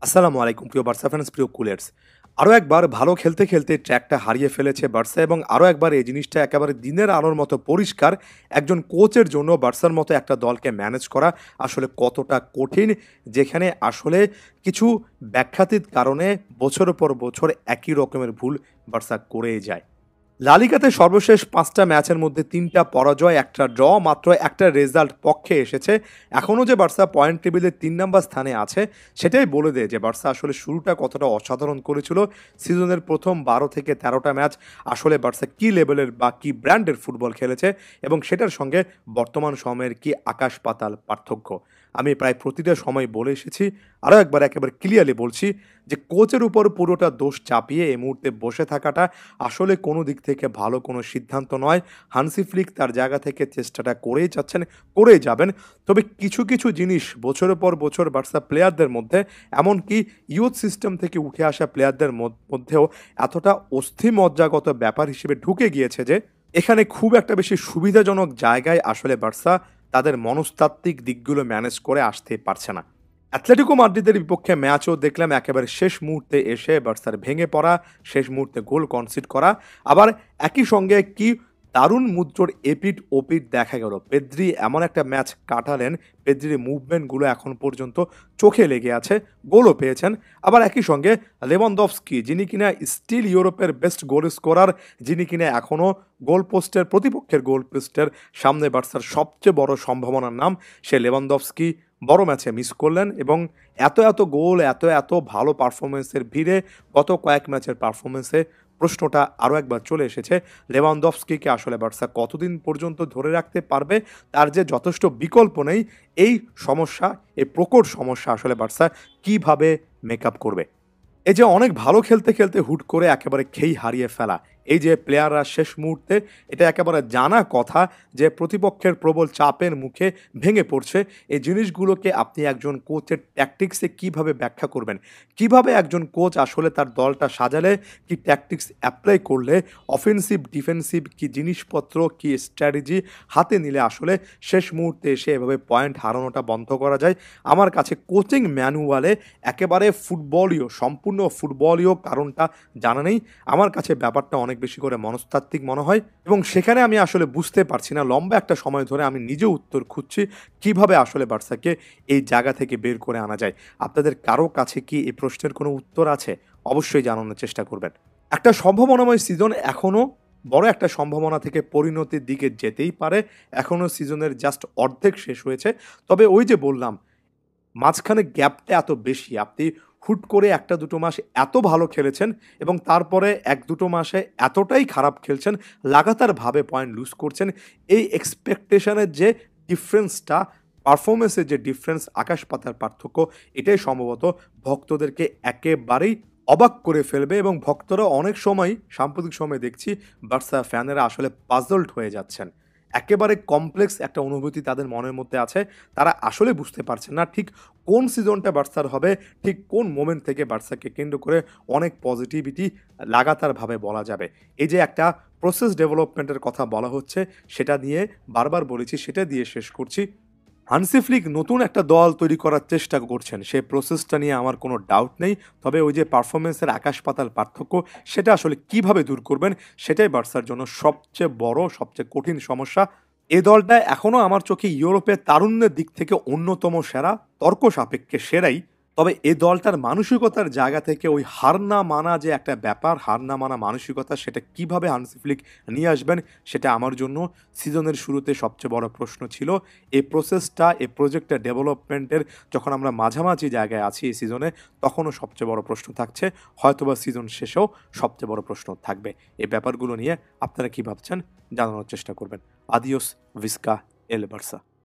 আসসালামু আলাইকুম প্রিয় বার্সা ফ্যান্স, প্রিয় কুলার্স। আরও একবার ভালো খেলতে, খেলতে ট্র্যাকটা হারিয়ে ফেলেছে বার্সা এবং আরও একবার এই জিনিসটা একেবারে দিনের আলোর মতো পরিষ্কার। একজন কোচের জন্য বার্সার মতো একটা দলকে ম্যানেজ করা আসলে কতটা কঠিন, যেখানে আসলে কিছু ব্যাখ্যাতীত কারণে বছরের পর বছর একই রকমের ভুল বার্সা করেই যায়। লা লিগাতে সর্বশেষ ৫টা ম্যাচের মধ্যে ৩টা পরাজয়, ১টা ড্র, মাত্র একটা রেজাল্ট পক্ষে এসেছে। এখনও যে বার্সা পয়েন্ট টেবিলে ৩ নাম্বার স্থানে আছে, সেটাই বলে দেয় যে বার্সা আসলে শুরুটা কতটা অসাধারণ করেছিল। সিজনের প্রথম ১২ থেকে ১৩টা ম্যাচ আসলে বার্সা কী লেভেলের বা কী ব্র্যান্ডের ফুটবল খেলেছে এবং সেটার সঙ্গে বর্তমান সময়ের কী আকাশ পাতাল পার্থক্য। আমি প্রায় প্রতিটা সময় বলে এসেছি, আরও একবার একেবারে ক্লিয়ারলি বলছি যে কোচের উপর পুরোটা দোষ চাপিয়ে এই মুহূর্তে বসে থাকাটা আসলে কোনো দিক থেকে ভালো কোনো সিদ্ধান্ত নয়। হান্সি ফ্লিক তার জায়গা থেকে চেষ্টাটা করেই যাচ্ছেন, করেই যাবেন। তবে কিছু, কিছু জিনিস বছরের পর বছর বার্সা প্লেয়ারদের মধ্যে, এমনকি ইয়ুথ সিস্টেম থেকে উঠে আসা প্লেয়ারদের মধ্যেও এতটা অস্থিমজ্জাগত ব্যাপার হিসেবে ঢুকে গিয়েছে যে এখানে খুব একটা বেশি সুবিধাজনক জায়গায় আসলে বার্সা তাদের মনস্তাত্ত্বিক দিকগুলো ম্যানেজ করে আসতে পারছে না। অ্যাটলেটিকো মাদ্রিদের বিপক্ষে ম্যাচও দেখলাম একেবারে শেষ মুহূর্তে এসে বার্সার ভেঙে পড়া, শেষ মুহূর্তে গোল কনসিড করা। আবার একই সঙ্গে কি দারুণ মুদ্রর এপিঠ ওপিঠ দেখা গেল। পেদ্রি এমন একটা ম্যাচ কাটালেন, পেদ্রির মুভমেন্টগুলো এখন পর্যন্ত চোখে লেগে আছে, গোলও পেয়েছেন। আবার একই সঙ্গে লেভানডফস্কি, যিনি কিনা স্টিল ইউরোপের বেস্ট গোল স্কোরার, যিনি কিনা এখনও গোল পোস্টের, প্রতিপক্ষের গোল পোস্টের সামনে বার্সার সবচেয়ে বড় সম্ভাবনার নাম, সে লেভানডফস্কি বড় ম্যাচে মিস করলেন এবং এত গোল, এত ভালো পারফরমেন্সের ভিড়ে গত কয়েক ম্যাচের পারফরমেন্সে প্রশ্নটা আরও একবার চলে এসেছে, লেভানডফস্কিকে আসলে বার্সা কতদিন পর্যন্ত ধরে রাখতে পারবে? তার যে যথেষ্ট বিকল্প নেই, এই সমস্যা, এই প্রকট সমস্যা আসলে বার্সা কীভাবে মেকআপ করবে? এই যে অনেক ভালো খেলতে, খেলতে হুট করে একেবারে খেই হারিয়ে ফেলা, এই যে প্লেয়াররা শেষ মুহূর্তে, এটা একেবারে জানা কথা যে প্রতিপক্ষের প্রবল চাপের মুখে ভেঙে পড়ছে। এই জিনিসগুলোকে আপনি একজন কোচের ট্যাকটিক্সে কিভাবে ব্যাখ্যা করবেন? কিভাবে একজন কোচ আসলে তার দলটা সাজালে, কি ট্যাকটিক্স অ্যাপ্লাই করলে, অফেন্সিভ, ডিফেন্সিভ কি জিনিসপত্র, কি স্ট্র্যাটেজি হাতে নিলে আসলে শেষ মুহূর্তে এসে এভাবে পয়েন্ট হারানোটা বন্ধ করা যায়? আমার কাছে কোচিং ম্যানুয়ালে একেবারে সম্পূর্ণ ফুটবলীয় কারণটা জানা নেই। আমার কাছে ব্যাপারটা অনেক বেশি করে মনস্তাত্ত্বিক মনে হয় এবং সেখানে আমি আসলে বুঝতে পারছি না, লম্বা একটা সময় ধরে আমি নিজেও উত্তর খুঁজছি কিভাবে আসলে বার্সাকে এই জায়গা থেকে বের করে আনা যায়। আপনাদের কারো কাছে কি এই প্রশ্নের কোনো উত্তর আছে? অবশ্যই জানানোর চেষ্টা করবেন। একটা সম্ভাবনাময় সিজন এখনও, বড় একটা সম্ভাবনা থেকে পরিণতির দিকে যেতেই পারে। এখনও সিজনের জাস্ট অর্ধেক শেষ হয়েছে। তবে ওই যে বললাম, মাঝখানে গ্যাপটা এত বেশি। আপনি হুট করে ১-২ মাস এত ভালো খেলেছেন এবং তারপরে ১-২ মাসে এতটাই খারাপ খেলছেন, লাগাতারভাবে পয়েন্ট লুজ করছেন। এই এক্সপেকটেশনের যে ডিফারেন্সটা, পারফরম্যান্সের যে ডিফারেন্স, আকাশ-পাতাল পার্থক্য, এটাই সম্ভবত ভক্তদেরকে একেবারেই অবাক করে ফেলবে এবং ভক্তরা অনেক সময়, সাম্প্রতিক সময়ে দেখছি বার্সা ফ্যানেরা আসলে পাজলড হয়ে যাচ্ছেন। একেবারে কমপ্লেক্স একটা অনুভূতি তাদের মনের মধ্যে আছে। তারা আসলে বুঝতে পারছেন না ঠিক কোন সিজনটা বার্সার হবে, ঠিক কোন মোমেন্ট থেকে বার্সাকে কেন্দ্র করে অনেক পজিটিভিটি লাগাতারভাবে বলা যাবে। এই যে একটা প্রসেস ডেভেলপমেন্টের কথা বলা হচ্ছে, সেটা নিয়ে বারবার বলেছি, সেটা দিয়ে শেষ করছি। হান্সি ফ্লিক নতুন একটা দল তৈরি করার চেষ্টা করছেন। সেই প্রসেসটা নিয়ে আমার কোনো ডাউট নেই। তবে ওই যে পারফরম্যান্সের আকাশ-পাতাল পার্থক্য, সেটা আসলে কিভাবে দূর করবেন, সেটাই বার্সার জন্য সবচেয়ে বড়, সবচেয়ে কঠিন সমস্যা। এ দলটা এখনও আমার চোখে ইউরোপের তারুণ্যের দিক থেকে অন্যতম সেরা, তর্ক সাপেক্ষে সেরাই। তবে এ দলটার মানসিকতার জায়গা থেকে ওই হার না মানা যে একটা ব্যাপার, হার না মানা মানসিকতা, সেটা কিভাবে হান্সি ফ্লিক নিয়ে আসবেন, সেটা আমার জন্য সিজনের শুরুতে সবচেয়ে বড় প্রশ্ন ছিল। এই প্রসেসটা, এই প্রজেক্টের ডেভেলপমেন্টের যখন আমরা মাঝামাঝি জায়গায় আছি এই সিজনে, তখনও সবচেয়ে বড় প্রশ্ন থাকছে। হয়তোবা সিজন শেষেও সবচেয়ে বড় প্রশ্ন থাকবে। এই ব্যাপারগুলো নিয়ে আপনারা কি ভাবছেন জানানোর চেষ্টা করবেন। আদিওস, ভিস্কা, এল বার্সা।